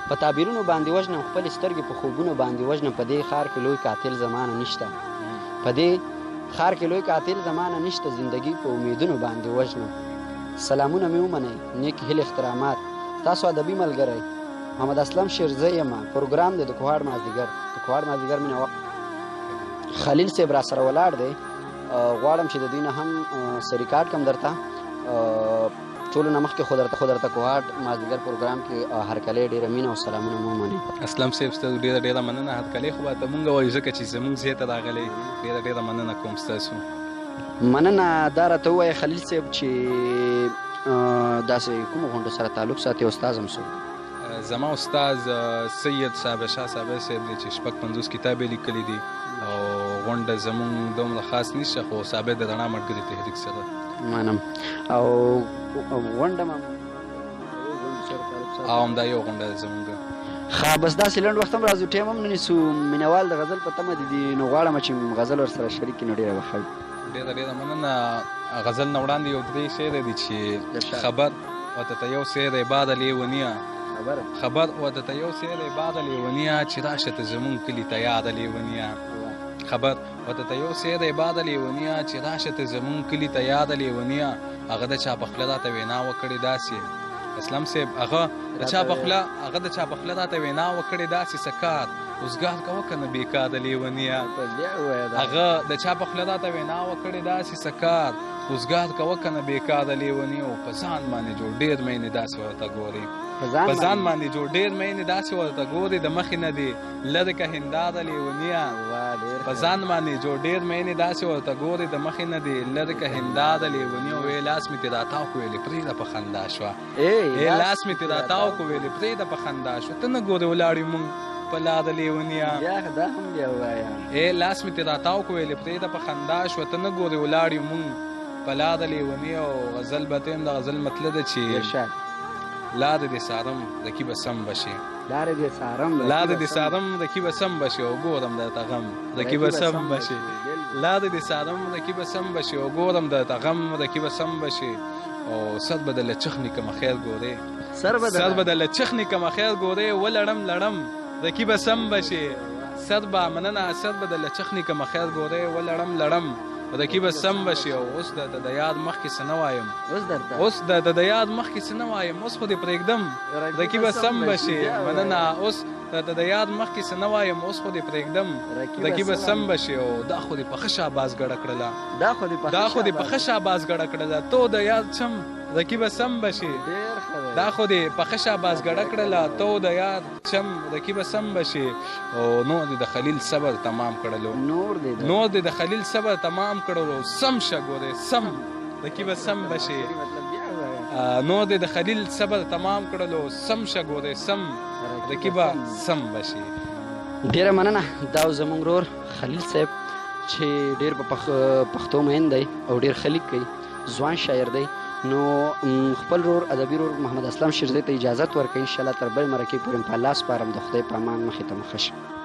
په تعبیرونو باندې وژنم خپلې سترګې په خوبونو باندې وژنم په دې ښار کې لوی قاتل زمانه نشته په دې ښار کې لوی قاتل زمانه نشته زندګي په امیدونو باندې وژنم سلامونه مې ومنئ نیک هیلې احترامات تاسو ادبي ملګری محمد اسلم شیرزی یم پروګرام دی د کوهاټ مازدیګر د کوهاټ مازدیګر مې خلیل صاحب را سره ولاړ دی غواړم چې د دوی نه هم سریکاټ کم درته ټولو نه مخکې خو درته کوهاټ مازدیګر پروګرام کې هرکلی ډېره مینه او سلامونه مو ومنئ اسلم صاحب ستاسو ډېره مننه هرکلی خو به ته مونږ وایو ځکه چې زموږ ځای ته راغلی ډېره مننه کوم ستاسو مننه دا راته ووایه خلیل صاحب چې داسې کومو غونډو سره تعلق ساتي استاذ هم څوک زما استاد سید صاحب شاه صاحب صاحب دی چې شپږ 50 کتاب یې لیکلي دي او غونډه زموږ دومره خاص نشته خو صاحب د رڼا ملګري تحریک سره منم او غونډه او همدا یو غونډه زموږ ښه بس داسې لنډ وخت هم راځو ټایم هم نه نیسو مینهوال د غزل په تمه دي نو غواړم چې غزل ورسره شریک کړي نو ډېره به ښه وي ډېره مننه غزل نه وړاندې یو درې شعر دی چې خبر ورته یو شعر دی بعد لیونیه خبر ورته یو شعر دی بعد لیونیه چې راشه ته زمونږ کلي ته یاد لیونیه خبر ورته یو شعر دی بعد لیونیه چې راشه ته زمونږ کلي ته یاد لیونیه هغه د چا په خوله راته وینا وکړې داسې اسلم صاحب هغه د چا په خوله راته وینا وکړې داسې سکار اوسګار کوه که نه بېکاره لیونیه هغه د چا په خوله راته وینا وکړې داسې سکار اوسګار کوه که نه بېکاره لیونیه او په ځان باندې جوړ ډېر مینې داسې ورته ګورې په ځان باندې جوړ ډېر مینې داسې ورته ګورې د مخې نه دې لرې که هنداره لیونیه په ځان باندې جوړ ډېر مینې داسې ورته ګورې د مخې نه دې لرې که هنداره لیونیه وې لاس مې تې راتاو کو ویلې پرېږده په خندا شوه لاس مې تې راتاو کو ویلې پرېږده په خندا شوه ته نه ګورې ولاړ یو مونږ په لاره لیونیه لاس مې تې راتاو کو ویلې پرېږده په خندا شوه ته نه ګورې ولاړ یو مونږ په لاره لیونیه او غزل به ته یم د غزل مطلب ده چې لاره دې سارم رکی به سم بشي لاره دې سارم رکی به سم بشي او ګورم درته غم رکی به سم بشي لاره دې سارم رکی به سم بشي او ګورم درته غم رکی به سم بشي او سر به دله چخني کمه خیر ګورې سر به دله چخني کمه خیر ګورې ولړم رکی به سم بشي سر به مننه سر به دله چخني کمه خیر ګورې ولړم رکی به سم بشي او اوس درته د یاد مخکې څه نه وایم اوس درته د یاد مخکې څه نه وایم اوس خو دې پرېږدم رکی به سم بشي مننه اوس درته د یاد مخکې څه نه وایم اوس خو دې پرېږدم رکی به سم بشي او دا خو دې په ښه شاباس ګډه کړله دا خو دې په ښه شاباس ګډه کړله تو د یاد چم رکی به سم بشي دا خو دې په ښه شاباس ګډه کړله تو د یاد چم رکی به سم بشي او نور دې د خلیل صبر تمام کړلو نور دې د خلیل صبر تمام کړلو سم شه ګورې سم رکی به سم بشي نور دې د خلیل صبر تمام کړلو سم شه ګورې سم رکی به سم بشي ډېره مننه دا زموږ ورور خلیل صاحب چې ډېر په پښتو مین دی او ډېر ښه لیک کوي ځوان شاعر دی نو خپل رور ادبي رور محمد اسلم شیرزی ته اجازت ورکوي انشاءالله تر بل مرکې پورې په الله سپارم د خدای په امان مخې ته مخه شه